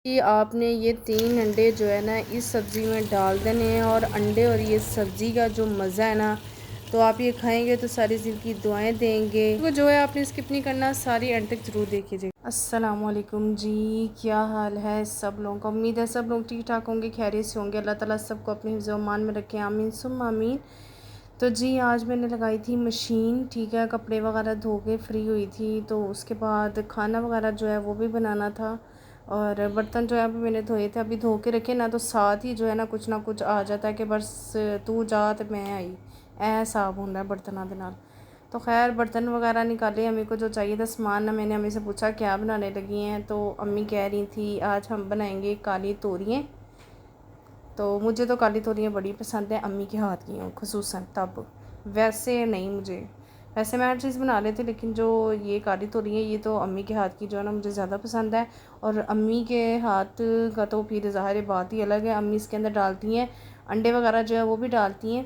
कि आपने ये 3 अंडे जो है ना इस सब्ज़ी में डाल देने हैं और अंडे और ये सब्ज़ी का जो मज़ा है ना, तो आप ये खाएंगे तो सारी ज़िंदगी दुआएं देंगे। तो जो है आपने स्किप नहीं करना, सारी एंड तक ज़रूर देखिए। अस्सलाम वालेकुम जी, क्या हाल है सब लोगों का। उम्मीद है सब लोग ठीक ठाक होंगे, खैरियत से होंगे। अल्लाह ताला सबको अपने हिफ्ज़ व अमान में रखें, आमीन सुम्मा आमीन। तो जी आज मैंने लगाई थी मशीन, ठीक है, कपड़े वगैरह धो के फ्री हुई थी, तो उसके बाद खाना वगैरह जो है वो भी बनाना था और बर्तन जो है अभी मैंने धोए थे, अभी धो के रखे ना, तो साथ ही जो है ना कुछ आ जाता है कि बस तू जा तो मैं आई, ऐ हिसाब होता है बर्तनों के नाल। तो खैर बर्तन वगैरह निकाले, अम्मी को जो चाहिए था सामान ना, मैंने अम्मी से पूछा क्या बनाने लगी हैं, तो अम्मी कह रही थी आज हम बनाएंगे काली तोरियाँ। तो मुझे तो काली तोरियाँ बड़ी पसंद है, अम्मी के हाथ की हों खुसूसन तब, वैसे नहीं मुझे, वैसे मैं हर चीज़ बना लेती, लेकिन जो ये काली तोरियाँ ये तो अम्मी के हाथ की जो है ना मुझे ज़्यादा पसंद है। और अम्मी के हाथ का तो फिर ज़ाहिर बात ही अलग है। अम्मी इसके अंदर डालती हैं अंडे वगैरह जो है वो भी डालती हैं,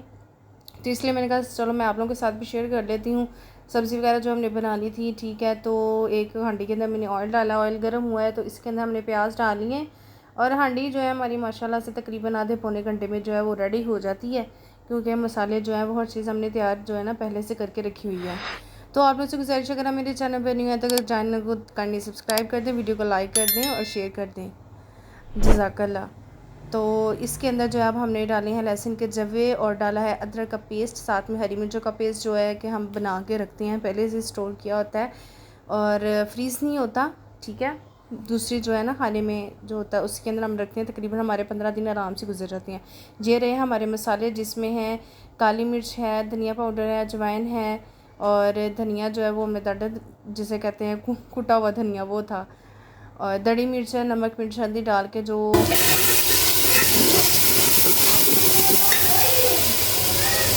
तो इसलिए मैंने कहा चलो मैं आप लोगों के साथ भी शेयर कर लेती हूँ। सब्ज़ी वगैरह जो हमने बना ली थी, ठीक है, तो एक हांडी के अंदर मैंने ऑयल डाला, ऑयल गर्म हुआ है तो इसके अंदर हमने प्याज डाल लिए हैं और हांडी जो है हमारी माशाल्लाह से तकरीबन आधे पौने घंटे में जो है वो रेडी हो जाती है, क्योंकि मसाले जो है वो हर चीज़ हमने तैयार जो है ना पहले से करके रखी हुई है। तो आप लोग से गुजारिश अगर आप मेरे चैनल पर नहीं है तो चैनल को काइंडली सब्सक्राइब कर दें, वीडियो को लाइक कर दें और शेयर कर दें, जज़ाकल्लाह। तो इसके अंदर जो है अब हमने डाले हैं लहसुन के जवे और डाला है अदरक का पेस्ट, साथ में हरी मिर्चों का पेस्ट जो है कि हम बना के रखते हैं, पहले से स्टोर किया होता है और फ्रीज़ नहीं होता, ठीक है। दूसरी जो है ना खाने में जो होता है उसके अंदर हम रखते हैं, तकरीबन हमारे 15 दिन आराम से गुजर जाते हैं। ये रहे हमारे मसाले, जिसमें हैं काली मिर्च है, धनिया पाउडर है, अजवाइन है और धनिया जो है वो मेदड जिसे कहते हैं कुटा हुआ धनिया वो था, और दड़ी मिर्च है, नमक मिर्च हल्दी डाल के जो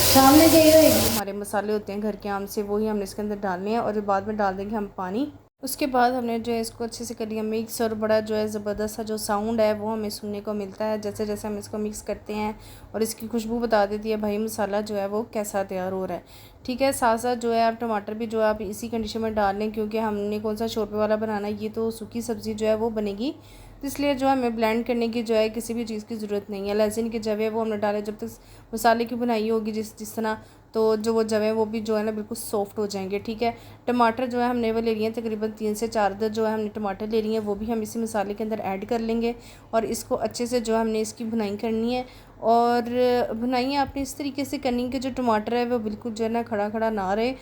सामने गई हमारे मसाले होते हैं घर के आम से, वही हमने इसके अंदर डालने हैं और बाद में डाल देंगे हम पानी। उसके बाद हमने जो है इसको अच्छे से कर लिया मिक्स और बड़ा जो है ज़बरदस्त सा जो साउंड है वो हमें सुनने को मिलता है जैसे जैसे हम इसको मिक्स करते हैं, और इसकी खुशबू बता देती है भाई मसाला जो है वो कैसा तैयार हो रहा है, ठीक है। साथ साथ जो है आप टमाटर भी जो है आप इसी कंडीशन में डाल लें, क्योंकि हमने कौन सा शोरबे वाला बनाना है, ये तो सूखी सब्ज़ी जो है वो बनेगी, तो इसलिए जो है हमें ब्लेंड करने की जो है किसी भी चीज़ की ज़रूरत नहीं है। लहसुन के जवे वो हमने डाले जब तक मसाले की बुनाई होगी जिस तरह, तो जो वो जवे वो भी जो है ना बिल्कुल सॉफ्ट हो जाएंगे, ठीक है। टमाटर जो है हमने वो ले लिए हैं तकरीबन 3 से 4 अदद जो है हमने टमाटर ले लिए हैं, वो भी हम इसी मसाले के अंदर ऐड कर लेंगे और इसको अच्छे से जो है हमने इसकी भुनाई करनी है। और भुनाई आपने इस तरीके से करनी है कि जो टमाटर है वो बिल्कुल जो है ना खड़ा खड़ा ना रहे,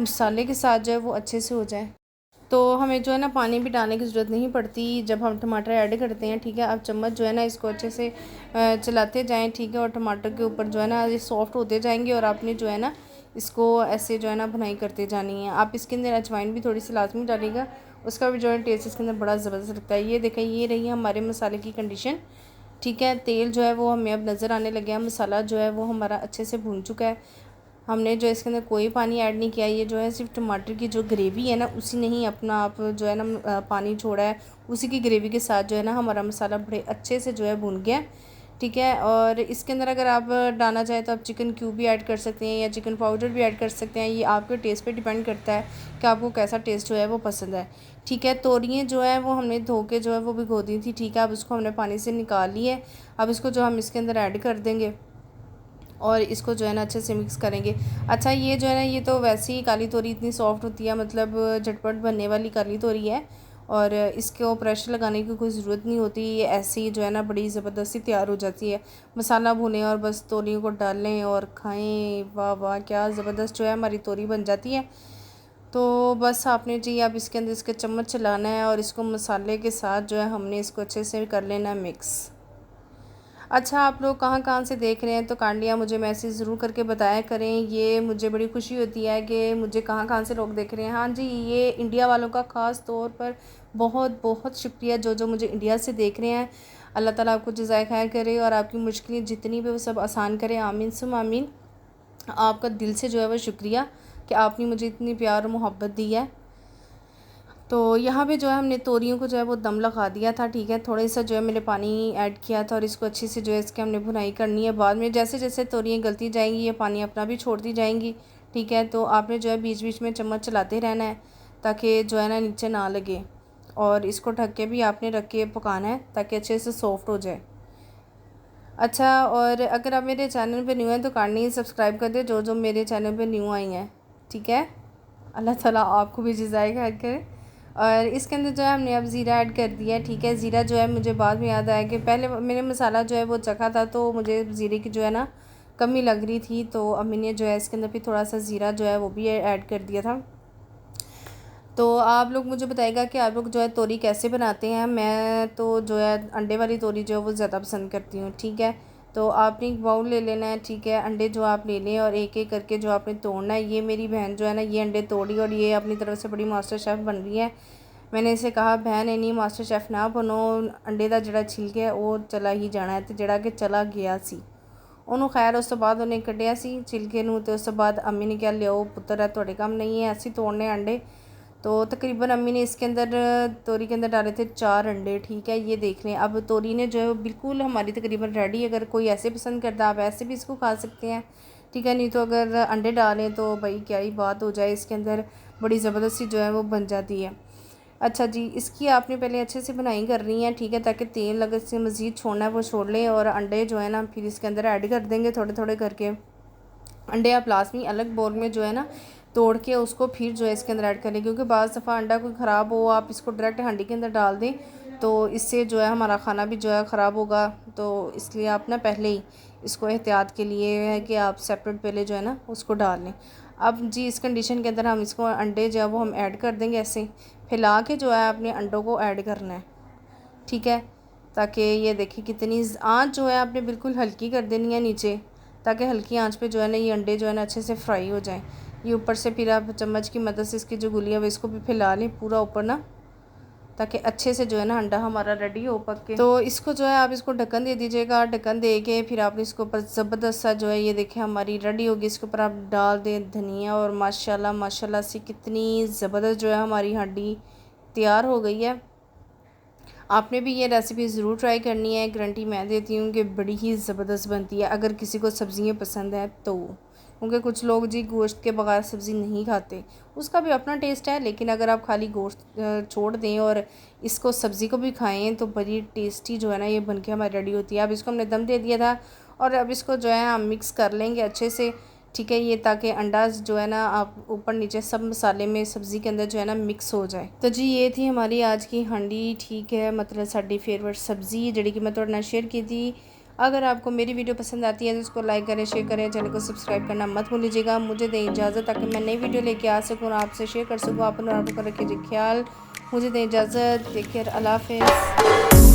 मसाले के साथ जो है वो अच्छे से हो जाए। तो हमें जो है ना पानी भी डालने की ज़रूरत नहीं पड़ती जब हम टमाटर ऐड करते हैं, ठीक है। आप चम्मच जो है ना इसको अच्छे से चलाते जाएं, ठीक है, और टमाटर के ऊपर जो है ना ये सॉफ्ट होते जाएंगे और आपने जो है ना इसको ऐसे जो है ना भुनाई करते जानी है। आप इसके अंदर अजवाइन भी थोड़ी सी लाजमी डालिएगा, उसका भी जो है टेस्ट इसके अंदर बड़ा ज़बरदस्त लगता है। ये देखें, ये रही है हमारे मसाले की कंडीशन, ठीक है। तेल जो है वो हमें अब नज़र आने लगे हैं, मसाला जो है वो हमारा अच्छे से भून चुका है। हमने जो इसके अंदर कोई पानी ऐड नहीं किया, ये जो है सिर्फ टमाटर की जो ग्रेवी है ना उसी ने ही अपना आप जो है ना पानी छोड़ा है, उसी की ग्रेवी के साथ जो है ना हमारा मसाला बड़े अच्छे से जो है भून गया, ठीक है। और इसके अंदर अगर आप डालना चाहें तो आप चिकन क्यूब भी ऐड कर सकते हैं या चिकन पाउडर भी ऐड कर सकते हैं, ये आपके टेस्ट पे डिपेंड करता है कि आपको कैसा टेस्ट जो है वो पसंद है, ठीक है। तोरियाँ जो है वो हमने धो के जो है वो भिगो दी थी, ठीक है। अब उसको हमने पानी से निकाल ली है, अब इसको जो हम इसके अंदर ऐड कर देंगे और इसको जो है ना अच्छे से मिक्स करेंगे। अच्छा, ये जो है ना ये तो वैसे ही काली तोरी इतनी सॉफ्ट होती है, मतलब झटपट बनने वाली काली तोरी है और इसको प्रेशर लगाने की कोई ज़रूरत नहीं होती, ये ऐसे ही जो है ना बड़ी ज़बरदस्ती तैयार हो जाती है। मसाला भुनें और बस तोरियों को डालें और खाएं, वाह वाह क्या ज़बरदस्त जो है हमारी तोरी बन जाती है। तो बस आपने जी अब इसके अंदर इसके चम्मच चलाना है और इसको मसाले के साथ जो है हमने इसको अच्छे से कर लेना है मिक्स। अच्छा, आप लोग कहाँ कहाँ से देख रहे हैं तो काइंडली आप मुझे मैसेज ज़रूर करके बताया करें, ये मुझे बड़ी खुशी होती है कि मुझे कहाँ कहाँ से लोग देख रहे हैं। हाँ जी, ये इंडिया वालों का ख़ास तौर पर बहुत बहुत शुक्रिया जो जो मुझे इंडिया से देख रहे हैं। अल्लाह ताला आपको जज़ाए खैर करे और आपकी मुश्किलें जितनी भी वो सब आसान करे, आमीन सुम आमीन। आपका दिल से जो है वो शुक्रिया कि आपने मुझे इतनी प्यार और मोहब्बत दी है। तो यहाँ पे जो है हमने तोरियों को जो है वो दम लगा दिया था, ठीक है। थोड़ा सा जो है मैंने पानी ऐड किया था और इसको अच्छे से जो है इसके हमने भुनाई करनी है। बाद में जैसे जैसे तोरियाँ गलती जाएंगी ये पानी अपना भी छोड़ती जाएंगी, ठीक है। तो आपने जो है बीच बीच में चम्मच चलाते रहना है ताकि जो है ना नीचे ना लगे। और इसको ढक के भी आपने रख के पकाना है ताकि अच्छे से सॉफ्ट हो जाए। अच्छा, और अगर आप मेरे चैनल पे न्यू हैं तो काइंडली ही सब्सक्राइब कर दे, जो जो मेरे चैनल पे न्यू आई हैं, ठीक है। अल्लाह ताला आपको भी जज़ाए खैर करे। और इसके अंदर जो है हमने अब ज़ीरा ऐड कर दिया है, ठीक है। ज़ीरा जो है मुझे बाद में याद आया कि पहले मैंने मसाला जो है वो चखा था तो मुझे ज़ीरे की जो है ना कमी लग रही थी, तो अब मैंने जो है इसके अंदर भी थोड़ा सा ज़ीरा जो है वो भी ऐड कर दिया था। तो आप लोग मुझे बताइएगा कि आप लोग जो है तोरी कैसे बनाते हैं। मैं तो जो है अंडे वाली तोरी जो है वो ज़्यादा पसंद करती हूँ, ठीक है। तो आपने एक बाउल ले लेना है, ठीक है। अंडे जो आप ले लें और एक एक करके जो आपने तोड़ना है। ये मेरी बहन जो है ना ये अंडे तोड़ी और ये अपनी तरफ से बड़ी मास्टर शेफ़ बन रही है। मैंने इसे कहा बहन इन्हीं मास्टर शेफ़ ना बनो, अंडे का जोड़ा छिलके है वो चला ही जाना है, तो जड़ा कि चला गया सी ਉਹਨੂੰ। खैर उस तो बाद उन्हें कटिया सी छिलके नूं, तो उस तो बाद अम्मी ने क्या लिया पुत्र है थोड़े काम नहीं है ऐसे तोड़ने अंडे। तो तकरीबन अम्मी ने इसके अंदर तोरी के अंदर डाले थे 4 अंडे, ठीक है। ये देख लें, अब तोरी ने जो है बिल्कुल हमारी तकरीबन रेडी। अगर कोई ऐसे पसंद करता आप ऐसे भी इसको खा सकते हैं, ठीक है। नहीं तो अगर अंडे डालें तो भाई क्या ही बात हो जाए, इसके अंदर बड़ी ज़बरदस्ती जो है वो बन जाती है। अच्छा जी, इसकी आपने पहले अच्छे से बनाई करनी है, ठीक है, ताकि तेल अगर से मज़ीद छोड़ना है वो छोड़ लें। और अंडे जो है ना फिर इसके अंदर ऐड कर देंगे थोड़े थोड़े करके। अंडे आप लाजमी अलग बोल में जो है ना तोड़ के उसको फिर जो है इसके अंदर ऐड कर लें, क्योंकि बाज़ दफ़ा अंडा कोई ख़राब हो आप इसको डायरेक्ट हांडी के अंदर डाल दें तो इससे जो है हमारा खाना भी जो है ख़राब होगा। तो इसलिए आप ना पहले ही इसको एहतियात के लिए है कि आप सेपरेट पहले जो है ना उसको डाल लें। अब जी इस कंडीशन के अंदर हम इसको अंडे जो है वो हम ऐड कर देंगे, ऐसे फैला के जो है अपने अंडों को ऐड करना है, ठीक है। ताकि ये देखिए कितनी आँच जो है आपने बिल्कुल हल्की कर देनी है नीचे, ताकि हल्की आंच पे जो है ना ये अंडे जो है ना अच्छे से फ्राई हो जाएं। ये ऊपर से फिर आप चम्मच की मदद से इसकी जो गुलियाँ है इसको भी फैला लें पूरा ऊपर ना, ताकि अच्छे से जो है ना अंडा हमारा रेडी हो पक के। तो इसको जो है आप इसको ढक्कन दे दीजिएगा। ढक्कन दे के फिर आप इसके ऊपर ज़बरदस्त सा जो है ये देखें हमारी रेडी होगी। इसके ऊपर आप डाल दें धनिया और माशाल्लाह माशाल्लाह से कितनी ज़बरदस्त जो है हमारी हांडी तैयार हो गई है। आपने भी ये रेसिपी ज़रूर ट्राई करनी है, गारंटी मैं देती हूँ कि बड़ी ही ज़बरदस्त बनती है अगर किसी को सब्ज़ियाँ पसंद हैं तो। क्योंकि कुछ लोग जी गोश्त के बगैर सब्ज़ी नहीं खाते, उसका भी अपना टेस्ट है। लेकिन अगर आप खाली गोश्त छोड़ दें और इसको सब्ज़ी को भी खाएं तो बड़ी टेस्टी जो है ना ये बन के हमारी रेडी होती है। अब इसको हमने दम दे दिया था और अब इसको जो है हम मिक्स कर लेंगे अच्छे से, ठीक है। ये ताकि अंडा जो है ना आप ऊपर नीचे सब मसाले में सब्ज़ी के अंदर जो है ना मिक्स हो जाए। तो जी ये थी हमारी आज की हांडी, ठीक है, मतलब साड़ी फेवरेट सब्ज़ी जी कि मैं थोड़े नाल शेयर की थी। अगर आपको मेरी वीडियो पसंद आती है तो उसको लाइक करें, शेयर करें, चैनल को सब्सक्राइब करना मत भूलिएगा। मुझे दें इजाज़त ताकि मैं नई वीडियो लेके आ सकूँ और आपसे शेयर कर सकूँ। आप रखिए ख्याल, मुझे दें इजाज़त, टेक केयर, अल्लाह हाफ़िज़।